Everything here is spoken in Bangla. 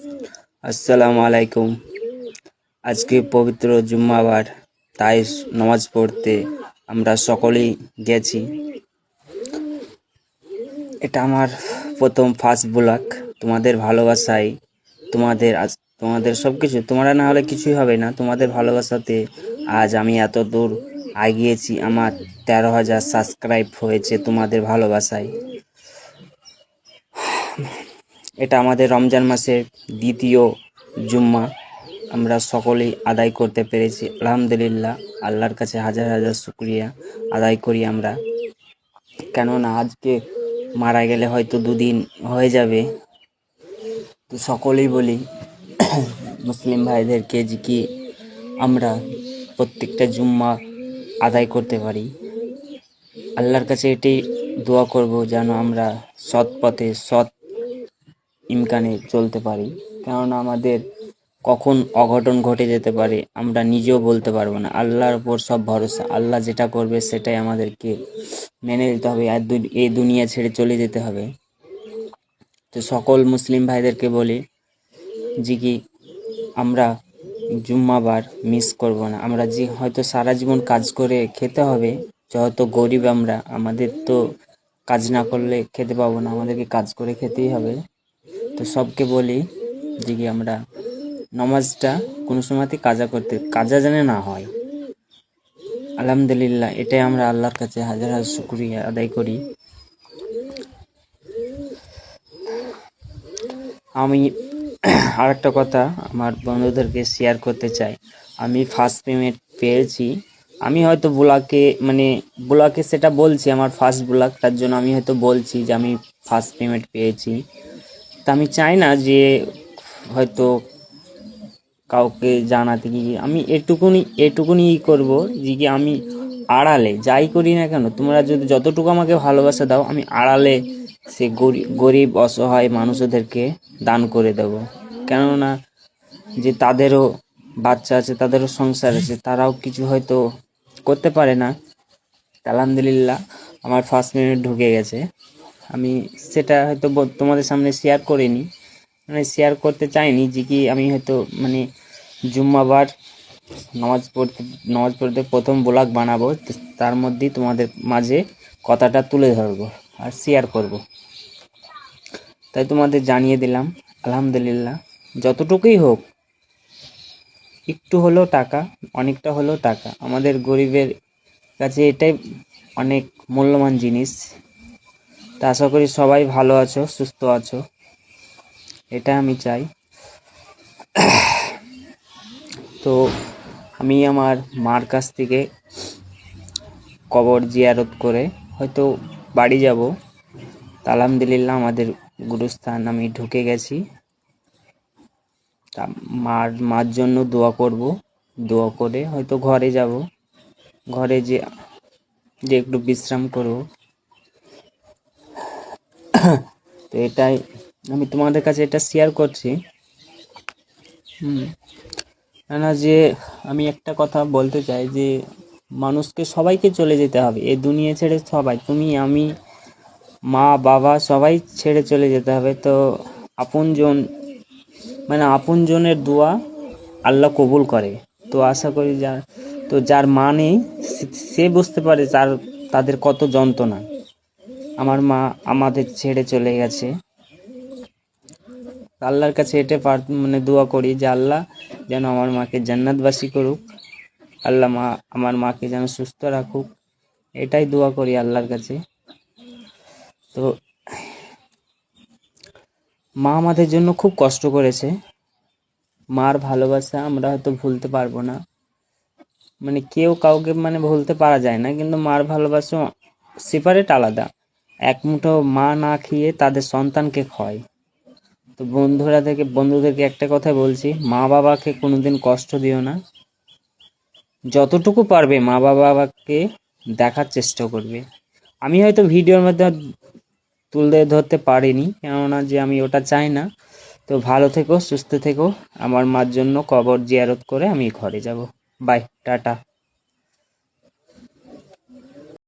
আসসালামু আলাইকুম। আজকে পবিত্র জুম্মাবার, তাই নামাজ পড়তে আমরা সকলেই গেছি। এটা আমার প্রথম ফার্স্ট ব্লগ। তোমাদের ভালোবাসায়, তোমাদের সবকিছু, তোমরা না হলে কিছুই হবে না। তোমাদের ভালোবাসাতে আজ আমি এত দূর এগিয়েছি। আমার 13,000 সাবস্ক্রাইব হয়েছে তোমাদের ভালোবাসায়। এটা আমাদের রমজান মাসের দ্বিতীয় জুম্মা, আমরা সকলেই আদায় করতে পেরেছি। আলহামদুলিল্লাহ, আল্লাহর কাছে হাজার হাজার শুকরিয়া আদায় করি আমরা। কেননা আজকে মারা গেলে হয়তো 2 দিন হয়ে যাবে। তো সকলেই বলি মুসলিম ভাইদেরকে যে কি আমরা প্রত্যেকটা জুম্মা আদায় করতে পারি। আল্লাহর কাছে এটাই দোয়া করব যেন আমরা সৎ পথে সৎ ইমকানে চলতে পারি। কেননা আমাদের কখন অঘটন ঘটে যেতে পারে আমরা নিজেও বলতে পারবো না। আল্লাহর উপর সব ভরসা। আল্লাহ যেটা করবে সেটাই আমাদেরকে মেনে নিতে হবে। আর এই দুনিয়া ছেড়ে চলে যেতে হবে। তো সকল মুসলিম ভাইদেরকে বলি যে কি আমরা জুম্মাবার মিস করব না। আমরা যে হয়তো সারা জীবন কাজ করে খেতে হবে, যত গরিব আমরা, আমাদের তো কাজ না করলে খেতে পাবো না, আমাদেরকে কাজ করে খেতেই হবে। তো সবকে বলি যে কি আমরা নামাজটা কোনো সময়তে কাজা যেন না হয়। আলহামদুলিল্লাহ, এটাই আমরা আল্লাহর কাছে হাজার হাজার শুকরিয়া আদায় করি। আমি আরেকটা কথা আমার বন্ধুদেরকে শেয়ার করতে চাই। আমি ফার্স্ট পেমেন্ট পেয়েছি। আমি হয়তো ব্লগে সেটা বলছি, আমার ফার্স্ট ব্লগ, তার জন্য আমি হয়তো বলছি যে আমি ফার্স্ট পেমেন্ট পেয়েছি। তা আমি চাই না যে হয়তো কাউকে জানাতে গিয়ে আমি এটুকুনি করব যে কি আমি আড়ালে যাই করি না কেন, তোমরা যদি যতটুকু আমাকে ভালোবাসা দাও, আমি আড়ালে সে গরিব অসহায় মানুষদেরকে দান করে দেব। কেননা যে তাদেরও বাচ্চা আছে, তাদেরও সংসার আছে, তারাও কিছু হয়তো করতে পারে না। আলহামদুলিল্লাহ, আমার ফার্স্ট মিনিট ঢুকে গেছে। আমি সেটা হয়তো তোমাদের সামনে শেয়ার করিনি, শেয়ার করতে চাইনি যে কি আমি হয়তো জুম্মাবার নামাজ পড়তে প্রথম ব্লগ বানাবো, তার মধ্যেই তোমাদের মাঝে কথাটা তুলে ধরবো আর শেয়ার করব। তাই তোমাদের জানিয়ে দিলাম। আলহামদুলিল্লাহ, যতটুকুই হোক, একটু হলেও টাকা, অনেকটা হলেও টাকা, আমাদের গরিবের কাছে এটাই অনেক মূল্যবান জিনিস। তা আশা করি সবাই ভালো আছো, সুস্থ আছো, এটা আমি চাই। তো আমি আমার মার কাছ থেকে কবর জিয়ারত করে হয়তো বাড়ি যাব। আলহামদুলিল্লাহ, আমাদের গুরুস্থান আমি ঢুকে গেছি। তা মার জন্য দোয়া করব, দোয়া করে হয়তো ঘরে যাব। ঘরে যে একটু বিশ্রাম করব। তো এটাই আমি তোমাদের কাছে এটা শেয়ার করছি। না যে আমি একটা কথা বলতে চাই যে মানুষকে সবাইকে চলে যেতে হবে এই দুনিয়া ছেড়ে। সবাই, তুমি আমি, মা বাবা, সবাই ছেড়ে চলে যেতে হবে। তো আপনজনের দোয়া আল্লাহ কবুল করে। তো আশা করি যার মা নেই সে বুঝতে পারে তাদের কত যন্ত্রণা। আমার মা আমাদের ছেড়ে চলে গেছে। আল্লাহর কাছে এটা দোয়া করি যে আল্লাহ যেন আমার মাকে জান্নাতবাসী করুক, আল্লাহ আমার মাকে যেন সুস্থ রাখুক, এটাই দোয়া করি আল্লাহর কাছে। তো মা আমাদের জন্য খুব কষ্ট করেছে। মার ভালোবাসা আমরা হয়তো ভুলতে পারবো না, কেউ কাউকে ভুলতে পারা যায় না, কিন্তু মার ভালোবাসা সেপারেট, আলাদা। এক মুঠো মা না খেয়ে তাদের সন্তানকে খায়। তো বন্ধুদেরকে একটা কথা বলছি, মা বাবাকে কোনোদিন কষ্ট দিও না। যতটুকু পারবে মা বাবাকে দেখার চেষ্টা করবে। আমি হয়তো ভিডিওর মধ্যে তুলে ধরতে পারিনি, কেননা যে আমি ওটা চাই না। তো ভালো থেকো, সুস্থ থেকো। আমার মার জন্য কবর জিয়ারত করে আমি ঘরে যাব। Bye, tata.